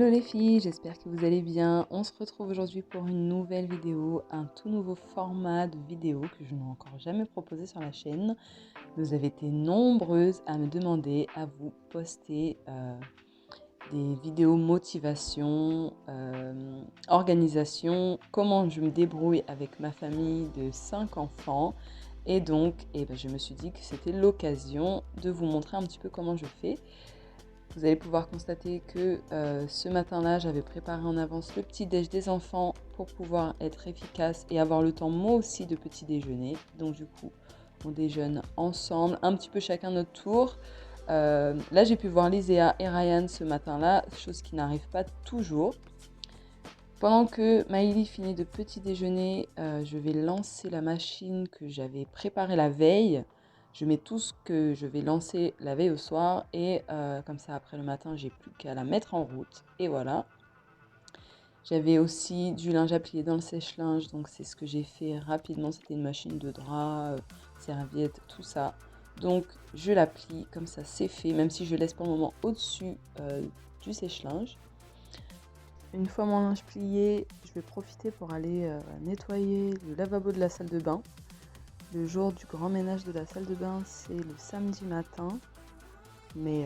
Hello les filles, j'espère que vous allez bien. On se retrouve aujourd'hui pour une nouvelle vidéo, un tout nouveau format de vidéo que je n'ai encore jamais proposé sur la chaîne. Vous avez été nombreuses à me demander à vous poster des vidéos motivation, organisation, comment je me débrouille avec ma famille de 5 enfants. Et donc, je me suis dit que c'était l'occasion de vous montrer un petit peu comment je fais. Vous allez pouvoir constater que ce matin-là, j'avais préparé en avance le petit déj des enfants pour pouvoir être efficace et avoir le temps moi aussi de petit déjeuner. Donc du coup, on déjeune ensemble, un petit peu chacun notre tour. Là, j'ai pu voir Liséa et Ryan ce matin-là, chose qui n'arrive pas toujours. Pendant que Maïli finit de petit déjeuner, je vais lancer la machine que j'avais préparée la veille. Je mets tout ce que je vais lancer la veille au soir et comme ça après le matin, j'ai plus qu'à la mettre en route. Et voilà. J'avais aussi du linge à plier dans le sèche-linge, donc c'est ce que j'ai fait rapidement. C'était une machine de drap, serviette, tout ça. Donc je la plie, comme ça c'est fait, même si je laisse pour le moment au-dessus du sèche-linge. Une fois mon linge plié, je vais profiter pour aller nettoyer le lavabo de la salle de bain. Le jour du grand ménage de la salle de bain, c'est le samedi matin. Mais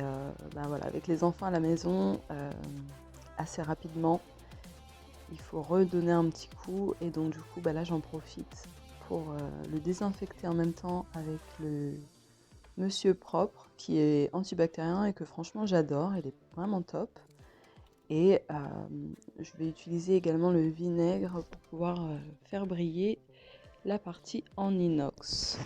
voilà, avec les enfants à la maison, assez rapidement, il faut redonner un petit coup. Et donc du coup, là j'en profite pour le désinfecter en même temps avec le Monsieur Propre qui est antibactérien et que franchement j'adore, il est vraiment top. Et je vais utiliser également le vinaigre pour pouvoir faire briller la partie en inox.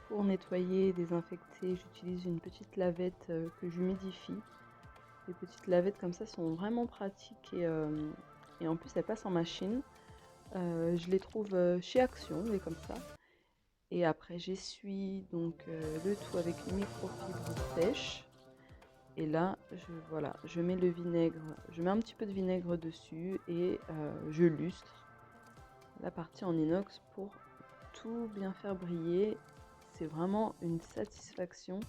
Pour nettoyer et désinfecter, j'utilise une petite lavette que j'humidifie. Les petites lavettes comme ça sont vraiment pratiques et en plus elles passent en machine. Je les trouve chez Action, mais comme ça. Et après j'essuie donc le tout avec une microfibre sèche. Et là, je mets le vinaigre, je mets un petit peu de vinaigre dessus et je lustre la partie en inox pour tout bien faire briller. C'est vraiment une satisfaction.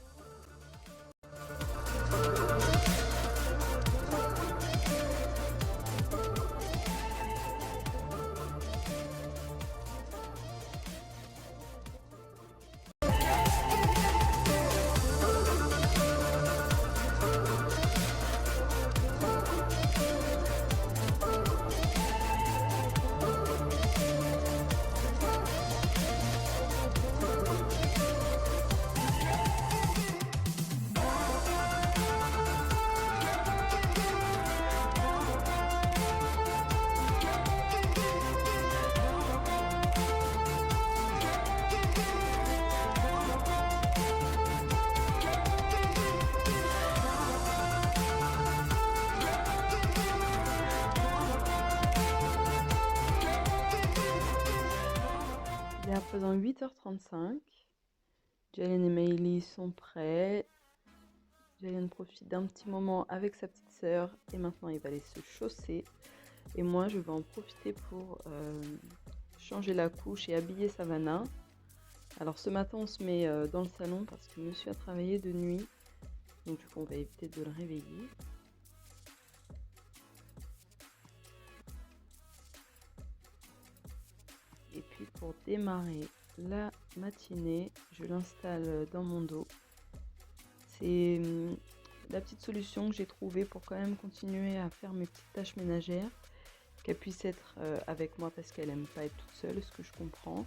Et à présent 8h35, Jalen et Maëlie sont prêts. Jalen profite d'un petit moment avec sa petite sœur et maintenant il va aller se chausser. Et moi je vais en profiter pour changer la couche et habiller Savannah. Alors ce matin on se met dans le salon parce que monsieur a travaillé de nuit. Donc du coup on va éviter de le réveiller. Et puis pour démarrer la matinée, je l'installe dans mon dos. C'est la petite solution que j'ai trouvée pour quand même continuer à faire mes petites tâches ménagères qu'elle puisse être avec moi parce qu'elle aime pas être toute seule, ce que je comprends.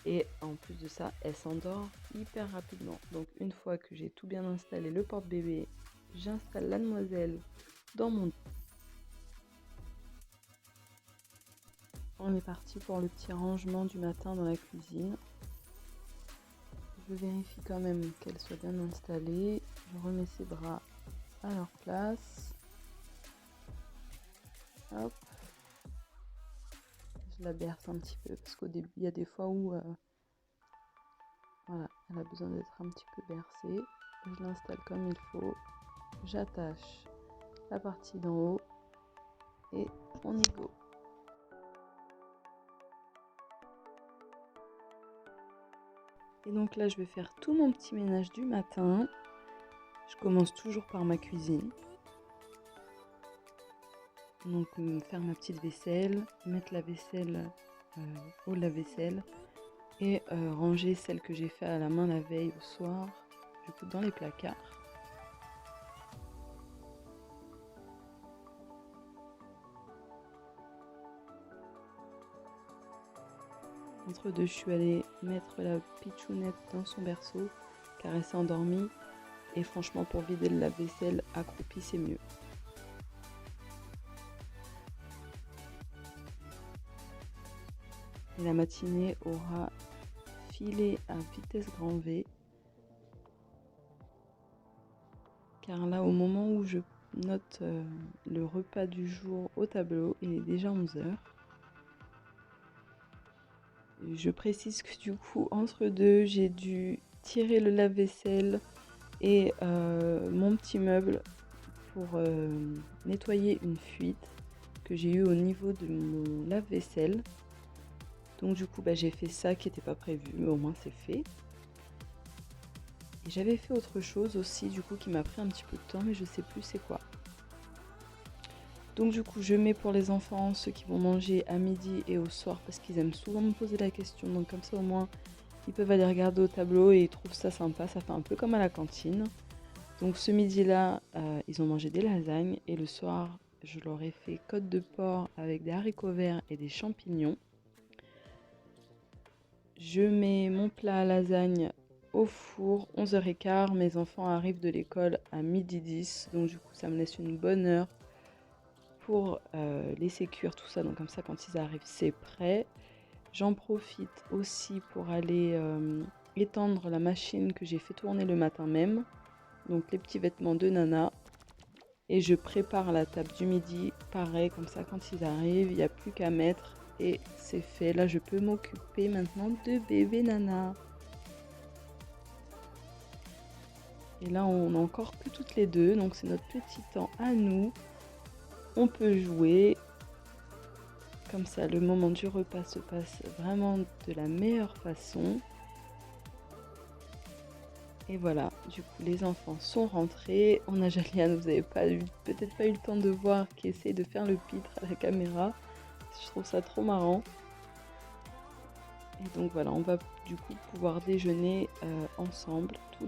Et en plus de ça, elle s'endort hyper rapidement. Donc une fois que j'ai tout bien installé, le porte-bébé, j'installe la demoiselle dans mon lit. On est parti pour le petit rangement du matin dans la cuisine. Je vérifie quand même qu'elle soit bien installée. Je remets ses draps à leur place. Hop. Je la berce un petit peu parce qu'au début, il y a des fois où voilà, elle a besoin d'être un petit peu bercée. Je l'installe comme il faut. J'attache la partie d'en haut et on y go. Et donc là, je vais faire tout mon petit ménage du matin. Je commence toujours par ma cuisine. Donc faire ma petite vaisselle, mettre la vaisselle au lave-vaisselle et ranger celle que j'ai fait à la main la veille au soir, du coup dans les placards. Entre deux, je suis allée mettre la pitchounette dans son berceau car elle s'est endormie et franchement pour vider le lave-vaisselle accroupi c'est mieux. Et la matinée aura filé à vitesse grand V. Car là, au moment où je note le repas du jour au tableau, il est déjà 11h. Je précise que du coup, entre deux, j'ai dû tirer le lave-vaisselle et mon petit meuble pour nettoyer une fuite que j'ai eue au niveau de mon lave-vaisselle. Donc du coup, j'ai fait ça qui n'était pas prévu, mais au moins c'est fait. Et j'avais fait autre chose aussi, du coup, qui m'a pris un petit peu de temps, mais je sais plus c'est quoi. Donc du coup, je mets pour les enfants ceux qui vont manger à midi et au soir parce qu'ils aiment souvent me poser la question. Donc comme ça, au moins, ils peuvent aller regarder au tableau et ils trouvent ça sympa. Ça fait un peu comme à la cantine. Donc ce midi-là, ils ont mangé des lasagnes et le soir, je leur ai fait côte de porc avec des haricots verts et des champignons. Je mets mon plat à lasagne au four, 11h15. Mes enfants arrivent de l'école à 12h10. Donc du coup, ça me laisse une bonne heure pour laisser cuire tout ça. Donc comme ça, quand ils arrivent, c'est prêt. J'en profite aussi pour aller étendre la machine que j'ai fait tourner le matin même. Donc les petits vêtements de Nana. Et je prépare la table du midi. Pareil, comme ça, quand ils arrivent, il n'y a plus qu'à mettre. Et c'est fait. Là, je peux m'occuper maintenant de bébé Nana. Et là, on n'a encore que toutes les deux. Donc, c'est notre petit temps à nous. On peut jouer. Comme ça, le moment du repas se passe vraiment de la meilleure façon. Et voilà, du coup, les enfants sont rentrés. On a Jaliane, vous n'avez peut-être pas eu le temps de voir, qui essaie de faire le pitre à la caméra. Je trouve ça trop marrant. Et donc voilà, on va du coup pouvoir déjeuner ensemble, tous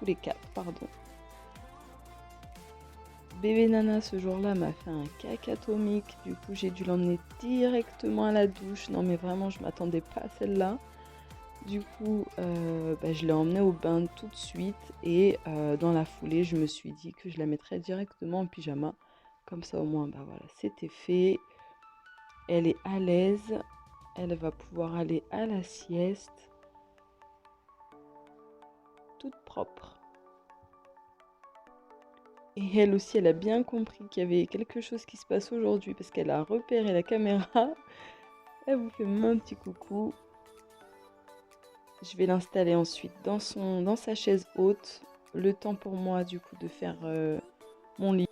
les 4, pardon. Bébé Nana ce jour-là m'a fait un caca atomique, du coup j'ai dû l'emmener directement à la douche. Non mais vraiment, je m'attendais pas à celle-là. Du coup, je l'ai emmenée au bain tout de suite et dans la foulée, je me suis dit que je la mettrais directement en pyjama. Comme ça au moins, voilà, c'était fait. Elle est à l'aise. Elle va pouvoir aller à la sieste. Toute propre. Et elle aussi, elle a bien compris qu'il y avait quelque chose qui se passe aujourd'hui parce qu'elle a repéré la caméra. Elle vous fait un petit coucou. Je vais l'installer ensuite dans sa chaise haute. Le temps pour moi du coup de faire mon lit.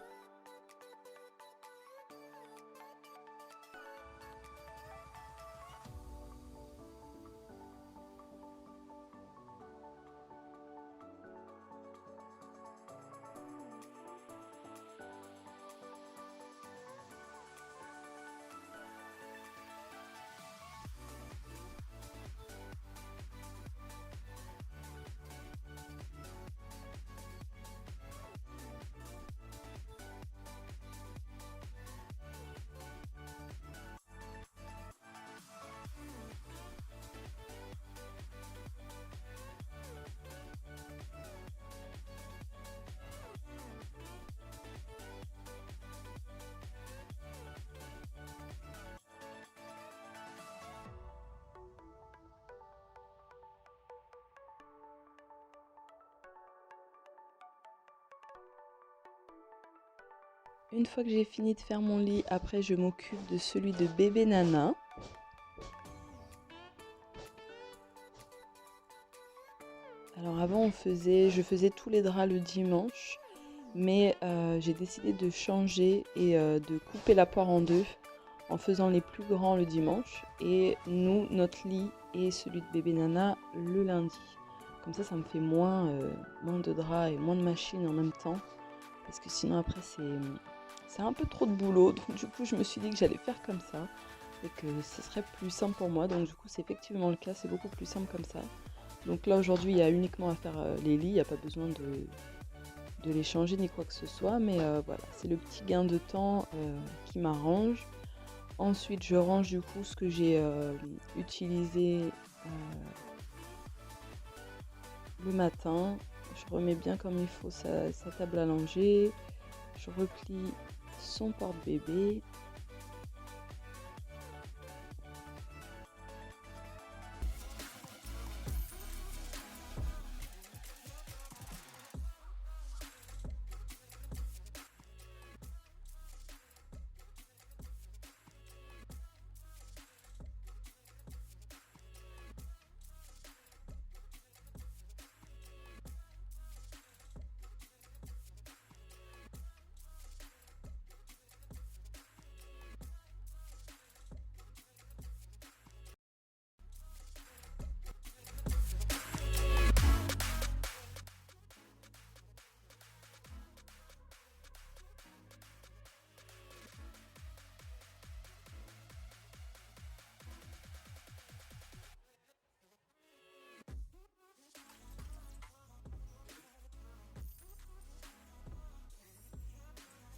Une fois que j'ai fini de faire mon lit, après je m'occupe de celui de bébé Nana. Alors avant je faisais tous les draps le dimanche, mais j'ai décidé de changer et de couper la poire en deux en faisant les plus grands le dimanche et nous, notre lit et celui de bébé Nana le lundi. Comme ça me fait moins de draps et moins de machines en même temps, parce que sinon après c'est un peu trop de boulot, donc du coup je me suis dit que j'allais faire comme ça et que ce serait plus simple pour moi, donc du coup c'est effectivement le cas, c'est beaucoup plus simple comme ça. Donc là aujourd'hui il y a uniquement à faire les lits, il n'y a pas besoin de les changer ni quoi que ce soit, mais voilà, c'est le petit gain de temps qui m'arrange. Ensuite je range du coup ce que j'ai utilisé le matin, je remets bien comme il faut sa table à langer, je replie son porte-bébé.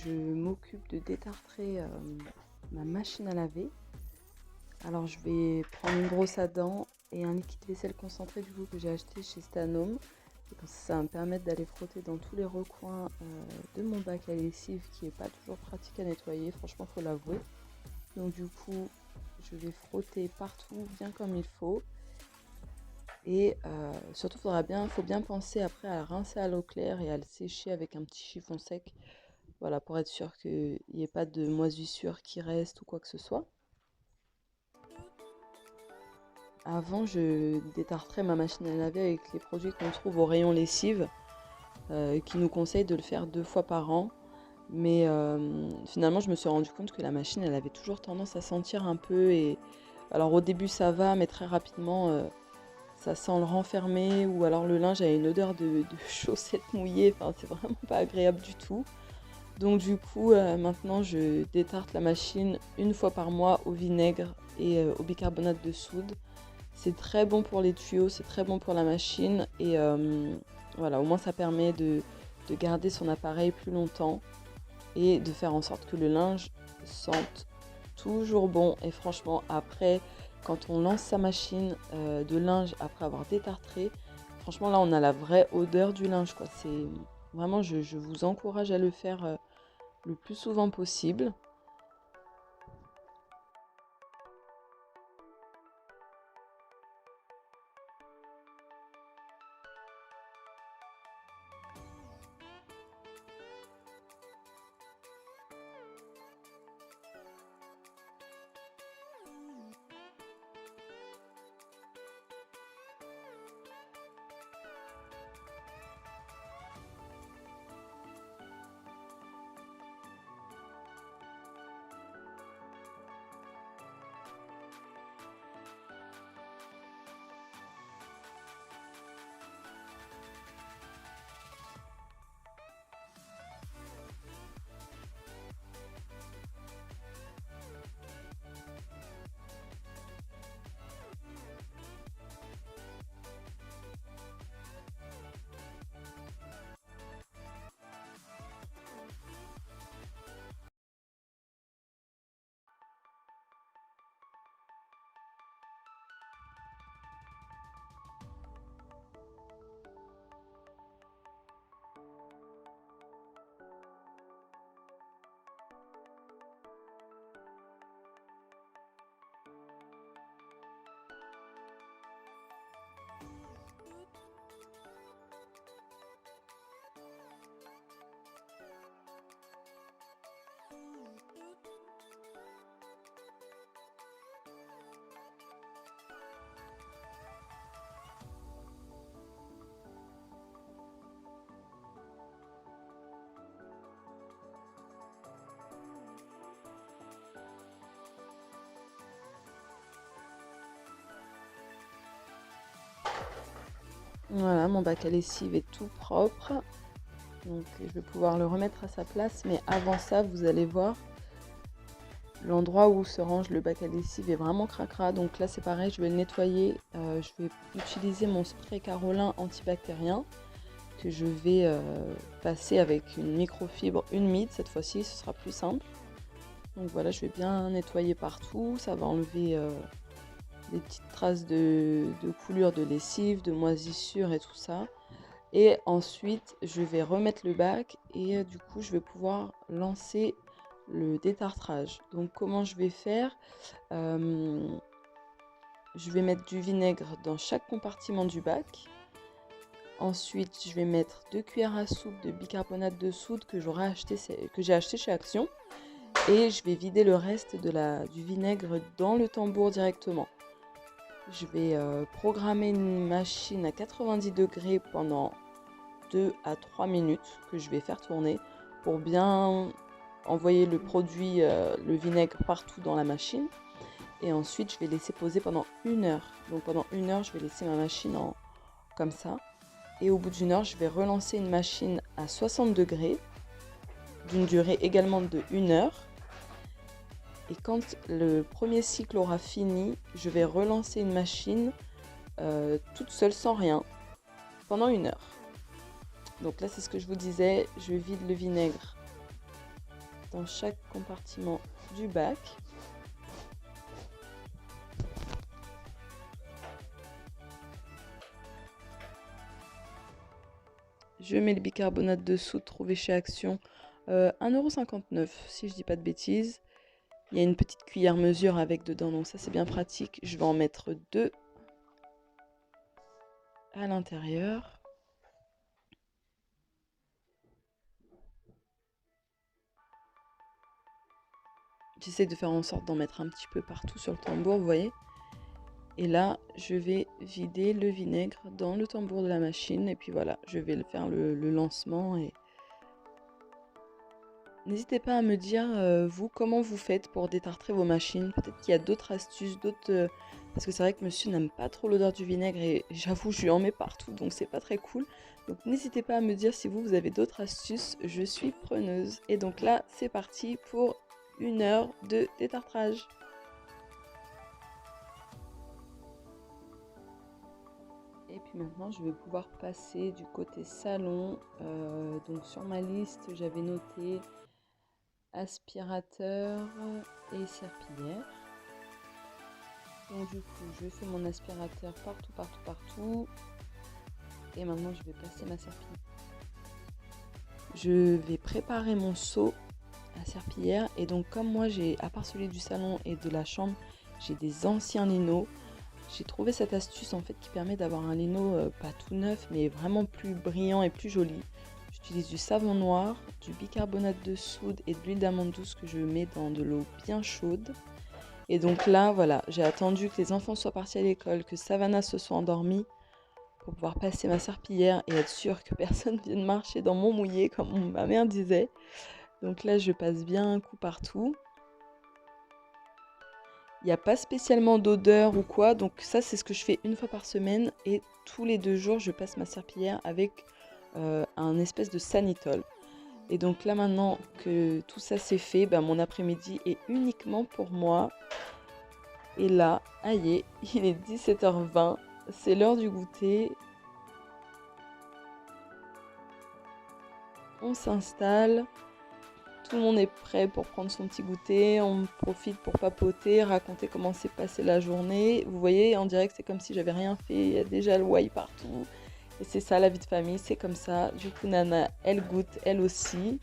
Je m'occupe de détartrer ma machine à laver. Alors je vais prendre une brosse à dents et un liquide vaisselle concentré du coup que j'ai acheté chez Stanome. Et comme ça va me permettre d'aller frotter dans tous les recoins de mon bac à lessive qui n'est pas toujours pratique à nettoyer, franchement faut l'avouer. Donc du coup je vais frotter partout bien comme il faut. Et surtout faut bien penser après à le rincer à l'eau claire et à le sécher avec un petit chiffon sec. Voilà, pour être sûr qu'il n'y ait pas de moisissure qui reste ou quoi que ce soit. Avant, je détartrais ma machine à laver avec les produits qu'on trouve au rayon lessive, qui nous conseillent de le faire 2 fois par an. Mais finalement, je me suis rendu compte que la machine, elle avait toujours tendance à sentir un peu. Et alors au début, ça va, mais très rapidement, ça sent le renfermer. Ou alors le linge a une odeur de chaussettes mouillées. Enfin, c'est vraiment pas agréable du tout. Donc du coup, maintenant, je détarte la machine 1 fois par mois au vinaigre et au bicarbonate de soude. C'est très bon pour les tuyaux, c'est très bon pour la machine et voilà, au moins ça permet de garder son appareil plus longtemps et de faire en sorte que le linge sente toujours bon. Et franchement, après, quand on lance sa machine de linge après avoir détartré, franchement là on a la vraie odeur du linge quoi. C'est vraiment, je vous encourage à le faire le plus souvent possible. Voilà, mon bac à lessive est tout propre. Donc je vais pouvoir le remettre à sa place. Mais avant ça, vous allez voir, l'endroit où se range le bac à lessive est vraiment cracra. Donc là, c'est pareil, je vais le nettoyer. Je vais utiliser mon spray Carolin antibactérien que je vais passer avec une microfibre humide. Cette fois-ci, ce sera plus simple. Donc voilà, je vais bien nettoyer partout. Ça va enlever des petites traces de coulure de lessive, de moisissure et tout ça. Et ensuite, je vais remettre le bac et du coup, je vais pouvoir lancer le détartrage. Donc comment je vais faire? Je vais mettre du vinaigre dans chaque compartiment du bac. Ensuite, je vais mettre 2 cuillères à soupe de bicarbonate de soude que j'ai acheté chez Action. Et je vais vider le reste du vinaigre dans le tambour directement. Je vais programmer une machine à 90 degrés pendant 2 à 3 minutes que je vais faire tourner pour bien envoyer le produit, le vinaigre partout dans la machine. Et ensuite, je vais laisser poser pendant 1 heure. Donc pendant 1 heure, je vais laisser ma machine comme ça. Et au bout d'une heure, je vais relancer une machine à 60 degrés d'une durée également de 1 heure. Et quand le premier cycle aura fini, je vais relancer une machine toute seule sans rien pendant 1 heure. Donc là, c'est ce que je vous disais, je vide le vinaigre dans chaque compartiment du bac. Je mets le bicarbonate de soude trouvé chez Action, 1,59 € si je dis pas de bêtises. Il y a une petite cuillère mesure avec dedans, donc ça c'est bien pratique. Je vais en mettre 2 à l'intérieur. J'essaie de faire en sorte d'en mettre un petit peu partout sur le tambour, vous voyez. Et là, je vais vider le vinaigre dans le tambour de la machine. Et puis voilà, je vais faire le lancement. Et n'hésitez pas à me dire, vous, comment vous faites pour détartrer vos machines. Peut-être qu'il y a d'autres astuces, parce que c'est vrai que monsieur n'aime pas trop l'odeur du vinaigre. Et j'avoue, je lui en mets partout, donc c'est pas très cool. Donc n'hésitez pas à me dire si vous avez d'autres astuces. Je suis preneuse. Et donc là, c'est parti pour 1 heure de détartrage. Et puis maintenant, je vais pouvoir passer du côté salon. Donc sur ma liste, j'avais noté aspirateur et serpillière. Donc du coup, je fais mon aspirateur partout, partout, partout. Et maintenant, je vais passer ma serpillière. Je vais préparer mon seau à serpillière. Et donc comme moi, à part celui du salon et de la chambre, j'ai des anciens linos. J'ai trouvé cette astuce en fait qui permet d'avoir un lino pas tout neuf mais vraiment plus brillant et plus joli. J'utilise du savon noir, du bicarbonate de soude et de l'huile d'amande douce que je mets dans de l'eau bien chaude. Et donc là voilà, j'ai attendu que les enfants soient partis à l'école, que Savannah se soit endormie pour pouvoir passer ma serpillière et être sûre que personne vienne marcher dans mon mouillé comme ma mère disait. Donc là je passe bien un coup partout. Il n'y a pas spécialement d'odeur ou quoi, donc ça c'est ce que je fais 1 fois par semaine et tous les 2 jours je passe ma serpillière avec un espèce de Sanitol. Et donc là maintenant que tout ça c'est fait, mon après-midi est uniquement pour moi. Et là, aïe, il est 17h20, c'est l'heure du goûter. On s'installe. Tout le monde est prêt pour prendre son petit goûter, on profite pour papoter, raconter comment s'est passée la journée. Vous voyez, en direct, c'est comme si j'avais rien fait, il y a déjà le why partout. Et c'est ça la vie de famille, c'est comme ça. Du coup, Nana, elle goûte, elle aussi.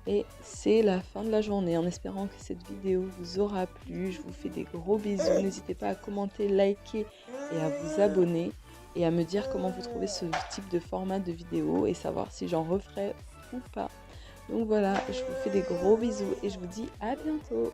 Et c'est la fin de la journée, en espérant que cette vidéo vous aura plu. Je vous fais des gros bisous, n'hésitez pas à commenter, liker et à vous abonner. Et à me dire comment vous trouvez ce type de format de vidéo et savoir si j'en referai ou pas. Donc voilà, je vous fais des gros bisous et je vous dis à bientôt.